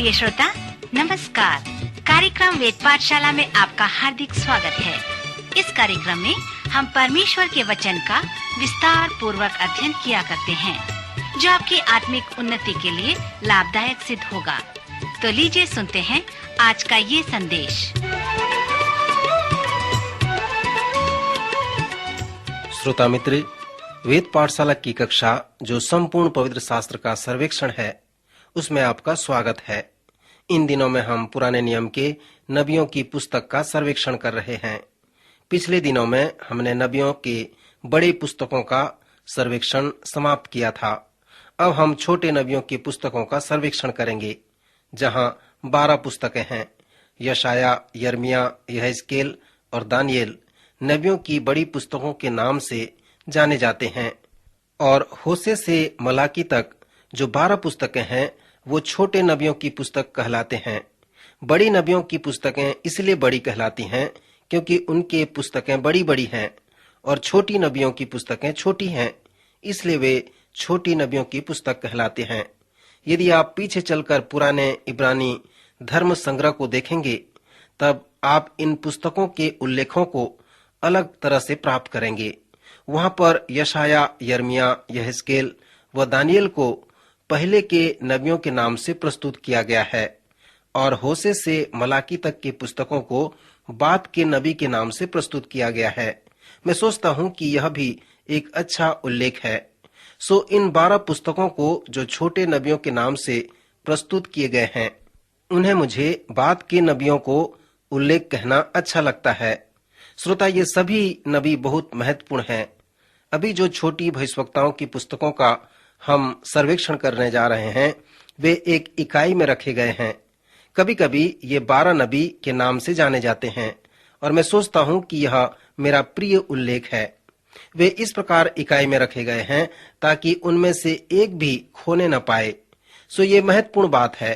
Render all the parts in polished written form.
प्रिय श्रोता, नमस्कार। कार्यक्रम वेद पाठशाला में आपका हार्दिक स्वागत है। इस कार्यक्रम में हम परमेश्वर के वचन का विस्तार पूर्वक अध्ययन किया करते हैं, जो आपकी आत्मिक उन्नति के लिए लाभदायक सिद्ध होगा। तो लीजिए सुनते हैं आज का ये संदेश। श्रोता मित्र, वेद पाठशाला की कक्षा जो संपूर्ण पवित्र शास्त्र का सर्वेक्षण है, उसमें आपका स्वागत है। इन दिनों में हम पुराने नियम के नबियों की पुस्तक का सर्वेक्षण कर रहे हैं। पिछले दिनों में हमने नबियों के बड़े पुस्तकों का सर्वेक्षण समाप्त किया था। अब हम छोटे नबियों की पुस्तकों का सर्वेक्षण करेंगे, जहां 12 पुस्तकें हैं। यशाया, यिर्मयाह, यहेजकेल और दानियेल नबियों की बड़ी पुस्तकों के नाम से जाने जाते हैं, और होशे से मलाकी तक जो 12 पुस्तकें हैं वो छोटे नबियों की पुस्तक कहलाते हैं। बड़ी नबियों की पुस्तकें इसलिए बड़ी कहलाती हैं क्योंकि उनके पुस्तकें बड़ी बड़ी हैं, और छोटी नबियों की पुस्तकें छोटी हैं, इसलिए वे छोटी नबियों की पुस्तक कहलाते हैं। यदि आप पीछे चलकर पुराने इब्रानी धर्म संग्रह को देखेंगे, तब आप इन पुस्तकों के उल्लेखों को अलग तरह से प्राप्त करेंगे। वहां पर यशाया, यिर्मयाह, यहेजकेल व दानियेल को पहले के नबियों के नाम से प्रस्तुत किया गया है, और होशे से मलाकी तक की पुस्तकों को बाद के नबी के नाम से प्रस्तुत किया गया है। मैं सोचता हूं कि यह भी एक अच्छा उल्लेख है। सो इन 12 पुस्तकों को जो छोटे नबियों के नाम से प्रस्तुत किए गए हैं, उन्हें मुझे बाद के नबियों को उल्लेख कहना अच्छा लगता है। श्रोता, ये सभी नबी बहुत महत्वपूर्ण हैं। अभी जो छोटी भविष्यवक्ताओं की पुस्तकों का हम सर्वेक्षण करने जा रहे हैं, वे एक इकाई में रखे गए हैं। कभी कभी ये 12 नबी के नाम से जाने जाते हैं, और मैं सोचता हूं कि यह मेरा प्रिय उल्लेख है। वे इस प्रकार इकाई में रखे गए हैं ताकि उनमें से एक भी खोने न पाए। सो ये महत्वपूर्ण बात है।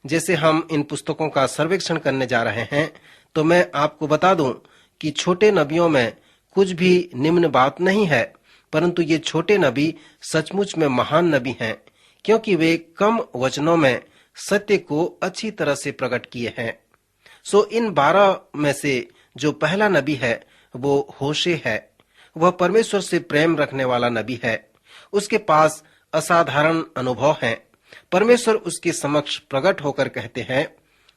जैसे हम इन पुस्तकों का सर्वेक्षण करने जा रहे हैं, तो मैं आपको बता दूं कि छोटे नबियों में कुछ भी निम्न बात नहीं है, परंतु ये छोटे नबी सचमुच में महान नबी हैं, क्योंकि वे कम वचनों में सत्य को अच्छी तरह से प्रकट किए हैं। सो इन 12 में से जो पहला नबी है वो होशे है। वह परमेश्वर से प्रेम रखने वाला नबी है। उसके पास असाधारण अनुभव है। परमेश्वर उसके समक्ष प्रकट होकर कहते हैं,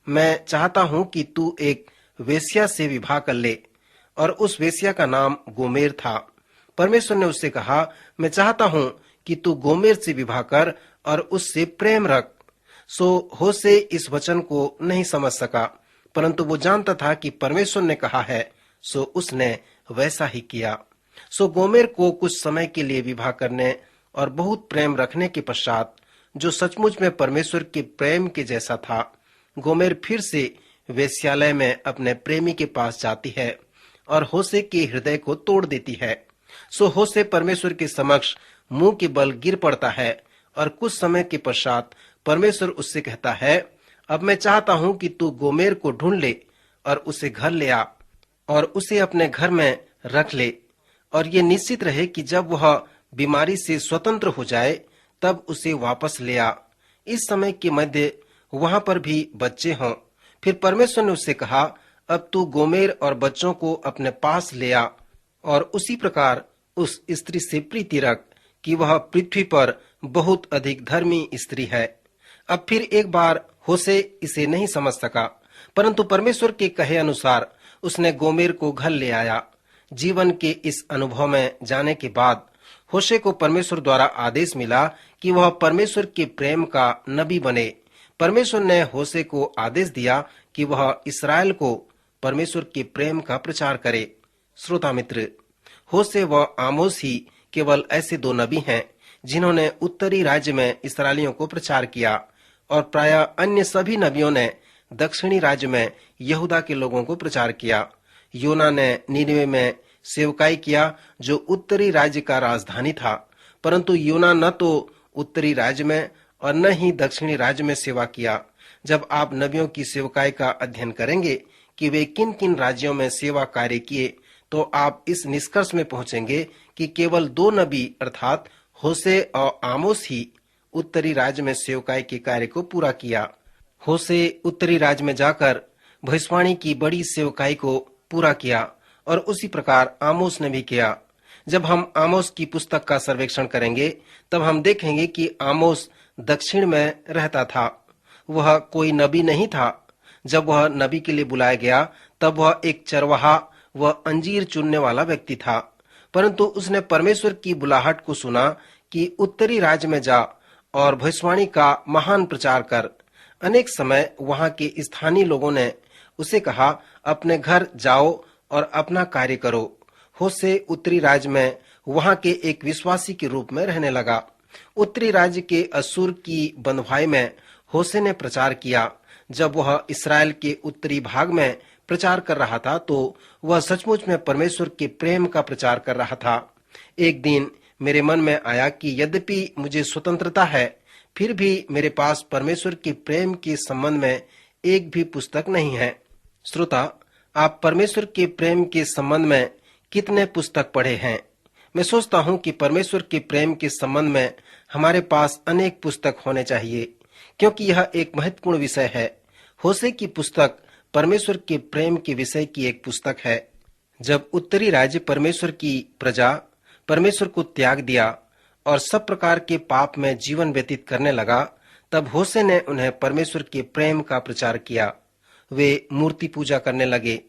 मैं चाहता हूं कि तू एक वेश्या से विवाह कर ले, और उस वेश्या का नाम गोमेर था। परमेश्वर ने उससे कहा, मैं चाहता हूं कि तू गोमेर से विवाह कर और उससे प्रेम रख। सो होशे इस वचन को नहीं समझ सका, परंतु वो जानता था कि परमेश्वर ने कहा है, सो उसने वैसा ही किया। सो गोमेर को कुछ समय के लिए विवाह करने और बहुत प्रेम रखने के पश्चात, जो सचमुच में परमेश्वर के प्रेम के जैसा था, गोमेर फिर से वेश्यालय में अपने प्रेमी के पास जाती है और होशे के हृदय को तोड़ देती है। सो होशे परमेश्वर के समक्ष मुंह के बल गिर पड़ता है, और कुछ समय के पश्चात परमेश्वर उससे कहता है, अब मैं चाहता हूं कि तू गोमेर को ढूंढ ले और उसे घर ले आ और उसे अपने घर में रख ले, और ये निश्चित रहे कि जब वह बीमारी से स्वतंत्र हो जाए तब उसे वापस ले आ। इस समय के मध्य वहां पर भी बच्चे हों। फिर परमेश्वर ने उससे कहा, अब तू गोमेर और बच्चों को अपने पास ले आ, और उसी प्रकार उस स्त्री से प्रीति रख कि वह पृथ्वी पर बहुत अधिक धर्मी स्त्री है। अब फिर एक बार होशे इसे नहीं समझ सका, परंतु परमेश्वर के कहे अनुसार उसने गोमेर को घर ले आया। जीवन के इस अनुभव में जाने के बाद होशे को परमेश्वर द्वारा आदेश मिला कि वह परमेश्वर के प्रेम का नबी बने। परमेश्वर ने होशे को आदेश दिया कि वह इस्राएल को परमेश्वर के प्रेम का प्रचार करे। श्रोता मित्र, होशे व आमोस ही केवल ऐसे 2 नबी हैं जिन्होंने उत्तरी राज्य में इस्राएलियों को प्रचार किया, और प्राय अन्य सभी नबियों ने दक्षिणी राज्य में यहूदा के लोगों को प्रचार किया। योना ने नीनवे में सेवकाई किया, जो उत्तरी राज्य का राजधानी था, परंतु योना न तो उत्तरी राज्य में और न ही दक्षिणी राज्य में सेवा किया। जब आप नबियों की सेवकाई का अध्ययन करेंगे कि वे किन किन राज्यों में सेवा कार्य किए, तो आप इस निष्कर्ष में पहुंचेंगे कि केवल 2 नबी अर्थात होशे और आमोस ही उत्तरी राज्य में सेवकाई के कार्य को पूरा किया। होशे उत्तरी राज्य में जाकर भविष्यवाणी की बड़ी सेवकाई को पूरा किया और उसी प्रकार आमोस ने भी किया। जब हम आमोस की पुस्तक का सर्वेक्षण करेंगे तब हम देखेंगे कि आमोस दक्षिण में रहता था। वह कोई नबी नहीं था। जब वह नबी के लिए बुलाया गया तब वह एक चरवाहा व अंजीर चुनने वाला व्यक्ति था, परंतु उसने परमेश्वर की बुलाहट को सुना कि उत्तरी राज्य में जा और भविष्यवाणी का महान प्रचार कर। अनेक समय वहां के स्थानीय लोगों ने उसे कहा, अपने घर जाओ और अपना कार्य करो। होशे उत्तरी राज्य में वहां के एक विश्वासी के रूप में रहने लगा। उत्तरी राज्य के असूर की बंधुआई में होशे ने प्रचार किया। जब वह इस्राएल के उत्तरी भाग में प्रचार कर रहा था तो वह सचमुच में परमेश्वर के प्रेम का प्रचार कर रहा था। एक दिन मेरे मन में आया कि यद्यपि मुझे स्वतंत्रता है, फिर भी मेरे पास परमेश्वर के प्रेम के संबंध में एक भी पुस्तक नहीं है। श्रोता, आप परमेश्वर के प्रेम के संबंध में कितने पुस्तक पढ़े हैं? मैं सोचता हूँ कि परमेश्वर के प्रेम के संबंध में हमारे पास अनेक पुस्तक होने चाहिए, क्योंकि यह एक महत्वपूर्ण विषय है। होशे की पुस्तक परमेश्वर के प्रेम के विषय की एक पुस्तक है। जब उत्तरी राज्य परमेश्वर की प्रजा परमेश्वर को त्याग दिया और सब प्रकार के पाप में जीवन व्यतीत करने लगा, तब होशे ने उन्हें परमेश्वर के प्रेम का प्रचार किया। वे मूर्ति पूजा करने लगे।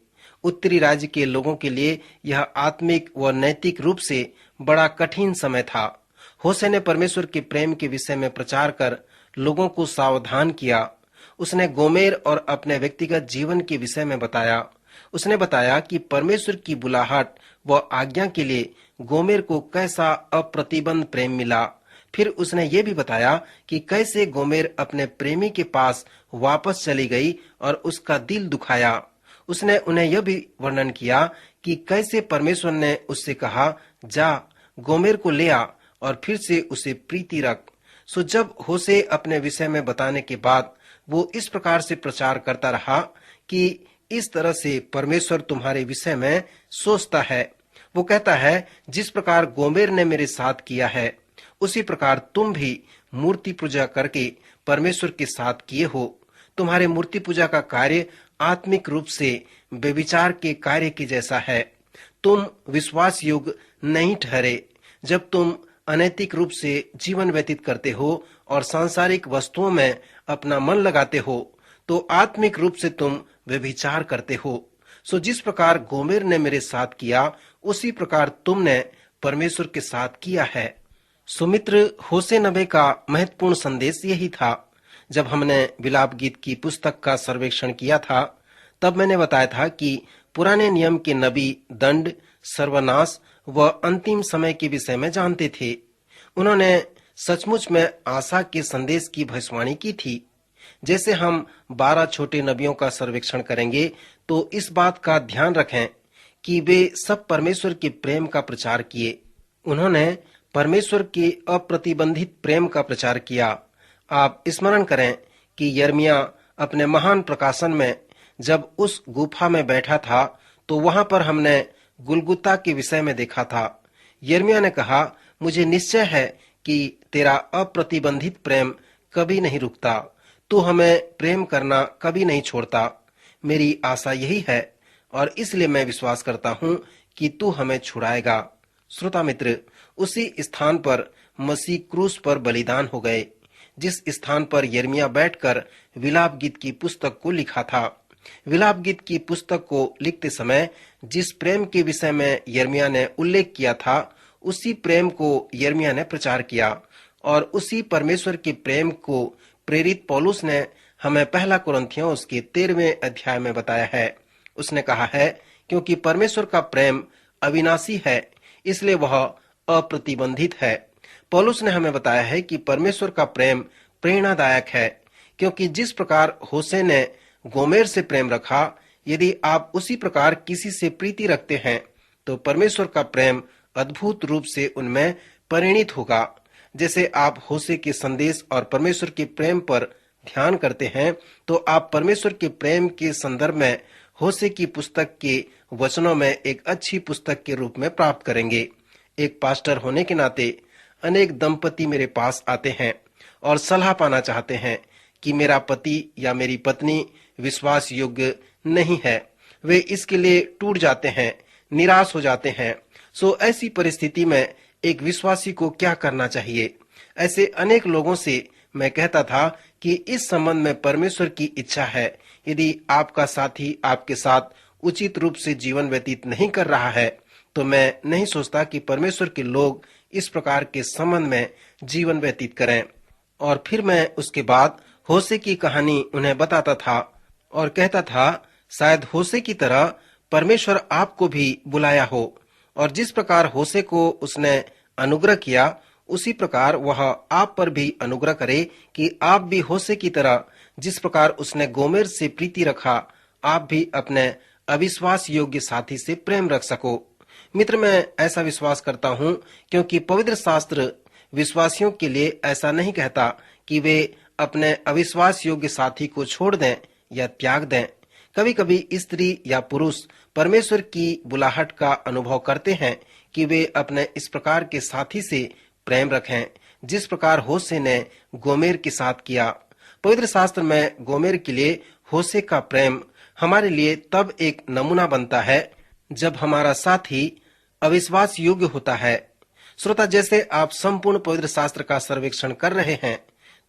उत्तरी राज्य के लोगों के लिए यह आत्मिक व नैतिक रूप से बड़ा कठिन समय था। होशे ने परमेश्वर के प्रेम के विषय में प्रचार कर लोगों को सावधान किया। उसने गोमेर और अपने व्यक्तिगत जीवन के विषय में बताया। उसने बताया कि परमेश्वर की बुलाहट व आज्ञा के लिए गोमेर को कैसा अप्रतिबंध प्रेम मिला। फिर उसने ये भी बताया कि कैसे गोमेर अपने प्रेमी के पास वापस चली गई और उसका दिल दुखाया। उसने उन्हें यह भी वर्णन किया कि कैसे परमेश्वर ने उससे कहा, जा गोमेर को ले आ और फिर से उसे प्रीति रख। सो जब होशे अपने विषय में बताने के बाद वो इस प्रकार से प्रचार करता रहा कि इस तरह से परमेश्वर तुम्हारे विषय में सोचता है। वो कहता है, जिस प्रकार गोमेर ने मेरे साथ किया है उसी प्रकार तुम भी मूर्ति पूजा करके परमेश्वर के साथ किए हो। तुम्हारे मूर्ति पूजा का कार्य आत्मिक रूप से व्यभिचार के कार्य के जैसा है। तुम विश्वास योग्य नहीं ठहरे। जब तुम अनैतिक रूप से जीवन व्यतीत करते हो और सांसारिक वस्तुओं में अपना मन लगाते हो तो आत्मिक रूप से तुम व्यभिचार करते हो। सो जिस प्रकार गोमेर ने मेरे साथ किया उसी प्रकार तुमने परमेश्वर के साथ किया है। सुमित्र, होशे नबी का महत्वपूर्ण संदेश यही था। जब हमने विलाप गीत की पुस्तक का सर्वेक्षण किया था तब मैंने बताया था कि पुराने नियम के नबी दंड, सर्वनाश व अंतिम समय के विषय में जानते थे। उन्होंने सचमुच में आशा के संदेश की भविष्यवाणी की थी। जैसे हम 12 छोटे नबियों का सर्वेक्षण करेंगे तो इस बात का ध्यान रखें कि वे सब परमेश्वर के प्रेम का प्रचार किए। उन्होंने परमेश्वर के अप्रतिबंधित प्रेम का प्रचार किया। आप स्मरण करें कि यिर्मयाह अपने महान प्रकाशन में जब उस गुफा में बैठा था तो वहां पर हमने गुलगुता के विषय में देखा था। यिर्मयाह ने कहा, मुझे निश्चय है कि तेरा अप्रतिबंधित प्रेम कभी नहीं रुकता। तू हमें प्रेम करना कभी नहीं छोड़ता। मेरी आशा यही है और इसलिए मैं विश्वास करता हूँ कि तू हमें छुड़ाएगा। श्रोता मित्र, उसी स्थान पर मसीह क्रूस पर बलिदान हो गए जिस स्थान पर यिर्मयाह बैठकर विलाप गीत की पुस्तक को लिखा था। विलाप गीत की पुस्तक को लिखते समय जिस प्रेम के विषय में यिर्मयाह ने उल्लेख किया था उसी प्रेम को यिर्मयाह ने प्रचार किया और उसी परमेश्वर के प्रेम को प्रेरित पौलुस ने हमें पहला कुरिन्थियों उसके 13वें अध्याय में बताया है। उसने कहा है, क्योंकि परमेश्वर का प्रेम अविनाशी है इसलिए वह अप्रतिबंधित है। पौलुस ने हमें बताया है कि परमेश्वर का प्रेम प्रेरणादायक है, क्योंकि जिस प्रकार होशे ने गोमेर से प्रेम रखा, यदि आप उसी प्रकार किसी से प्रीति रखते हैं तो परमेश्वर का प्रेम अद्भुत रूप से उनमें परिणित होगा। जैसे आप होशे के संदेश और परमेश्वर के प्रेम पर ध्यान करते हैं तो आप परमेश्वर के प्रेम के संदर्भ में होशे की पुस्तक के वचनों में एक अच्छी पुस्तक के रूप में प्राप्त करेंगे। एक पास्टर होने के नाते अनेक दंपति मेरे पास आते हैं और सलाह पाना चाहते हैं कि मेरा पति या मेरी पत्नी विश्वास योग्य नहीं है। वे इसके लिए टूट जाते हैं, निराश हो जाते हैं। सो ऐसी परिस्थिति में एक विश्वासी को क्या करना चाहिए? ऐसे अनेक लोगों से मैं कहता था कि इस संबंध में परमेश्वर की इच्छा है। यदि आपका साथी आपके साथ उचित रूप से जीवन व्यतीत नहीं कर रहा है, तो मैं नहीं सोचता कि परमेश्वर के लोग इस प्रकार के संबंध में जीवन व्यतीत करें। और फिर मैं उसके बाद होशे की कहानी उन्हें बताता था और कहता था, शायद होशे की तरह परमेश्वर आपको भी बुलाया हो, और जिस प्रकार होशे को उसने अनुग्रह किया, उसी प्रकार वह आप पर भी अनुग्रह करे कि आप भी होशे की तरह, जिस प्रकार उसने गोमेर से प्रीति रखा, आप भी अपने अविश्वास योग्य साथी से प्रेम रख सको। मित्र, मैं ऐसा विश्वास करता हूँ क्योंकि पवित्र शास्त्र विश्वासियों के लिए ऐसा नहीं कहता कि वे अपने अविश्वास योग्य साथी को छोड़ दें या त्याग दें। कभी कभी स्त्री या पुरुष परमेश्वर की बुलाहट का अनुभव करते हैं कि वे अपने इस प्रकार के साथी से प्रेम रखें, जिस प्रकार होशे ने गोमेर के साथ किया। पवित्र शास्त्र में गोमेर के लिए होशे का प्रेम हमारे लिए तब एक नमूना बनता है जब हमारा साथी अविश्वास योग्य होता है। श्रोता, जैसे आप संपूर्ण पवित्र शास्त्र का सर्वेक्षण कर रहे हैं,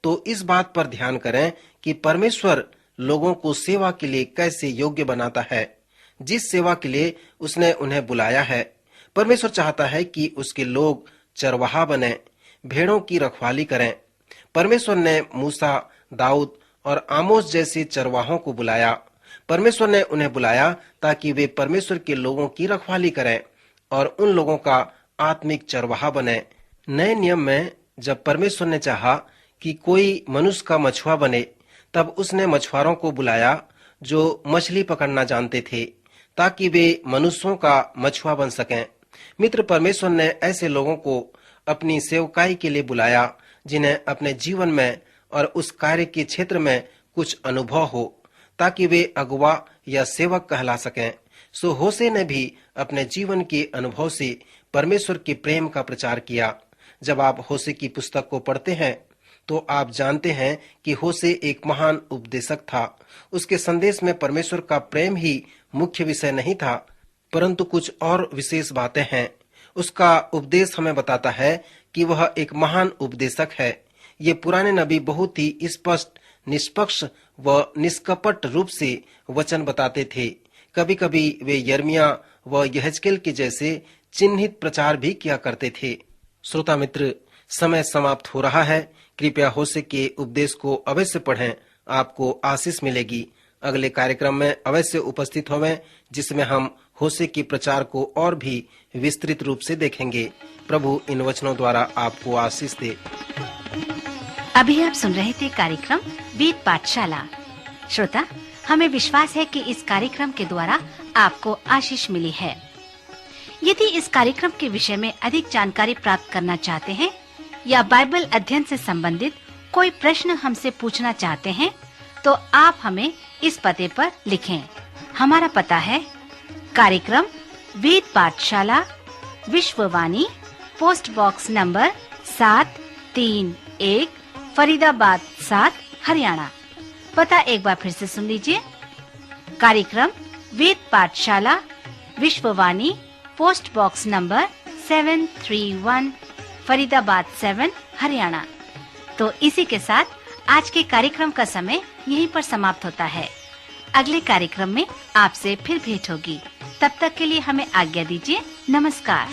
तो इस बात पर ध्यान करें कि परमेश्वर लोगों को सेवा के लिए कैसे योग्य बनाता है। जिस सेवा के लिए उसने उन्हें बुलाया है, परमेश्वर चाहता है कि उसके लोग चरवाहा बने, भेड़ों की रखवाली करें। परमेश्वर ने मूसा, दाऊद और आमोस जैसे चरवाहों को बुलाया। परमेश्वर ने उन्हें बुलाया ताकि वे परमेश्वर के लोगों की रखवाली करें और उन लोगों का आत्मिक चरवाहा बने। नए नियम में जब परमेश्वर ने चाहा कि कोई मनुष्य का मछुआ बने, तब उसने मछुआरों को बुलाया जो मछली पकड़ना जानते थे, ताकि वे मनुष्यों का मछुआ बन सकें। मित्र, परमेश्वर ने ऐसे लोगों को अपनी सेवकाई के लिए बुलाया जिन्हें अपने जीवन में और उस कार्य के क्षेत्र में कुछ अनुभव हो, ताकि वे अगुवा या सेवक कहला सकें। सो होशे ने भी अपने जीवन के अनुभव से परमेश्वर के प्रेम का प्रचार किया। जब आप होशे की पुस्तक को पढ़ते हैं, तो आप जानते हैं कि होशे एक महान उपदेशक था। उसके संदेश में परमेश्वर का प्रेम ही मुख्य विषय नहीं था, परंतु कुछ और विशेष बातें हैं। उसका उपदेश हमें बताता है कि वह एक महान उपदेशक है। ये पुराने नबी बहुत ही स्पष्ट, निष्पक्ष व निष्कपट रूप से वचन बताते थे। कभी कभी वे यिर्मयाह व यहेजकेल के जैसे चिन्हित प्रचार भी किया करते थे। श्रोता मित्र, समय समाप्त हो रहा है। कृपया होशे के उपदेश को अवश्य पढ़ें, आपको आशीष मिलेगी। अगले कार्यक्रम में अवश्य उपस्थित होवें, जिसमें हम होशे के प्रचार को और भी विस्तृत रूप से देखेंगे। प्रभु इन वचनों द्वारा आपको आशीष दे। अभी आप सुन रहे थे कार्यक्रम वेद पाठशाला। श्रोता, हमें विश्वास है कि इस कार्यक्रम के द्वारा आपको आशीष मिली है। यदि इस कार्यक्रम के विषय में अधिक जानकारी प्राप्त करना चाहते हैं या बाइबल अध्ययन से संबंधित कोई प्रश्न हमसे पूछना चाहते हैं, तो आप हमें इस पते पर लिखें। हमारा पता है कार्यक्रम Ved Pathshala, Vishwavani, post box number 731, Faridabad 7, Haryana. पता एक बार फिर से सुन लीजिए। कार्यक्रम Ved Pathshala, Vishwavani, post box number 731, Faridabad 7, Haryana. तो इसी के साथ आज के कार्यक्रम का समय यहीं पर समाप्त होता है। अगले कार्यक्रम में आपसे फिर भेंट होगी। तब तक के लिए हमें आज्ञा दीजिए। नमस्कार।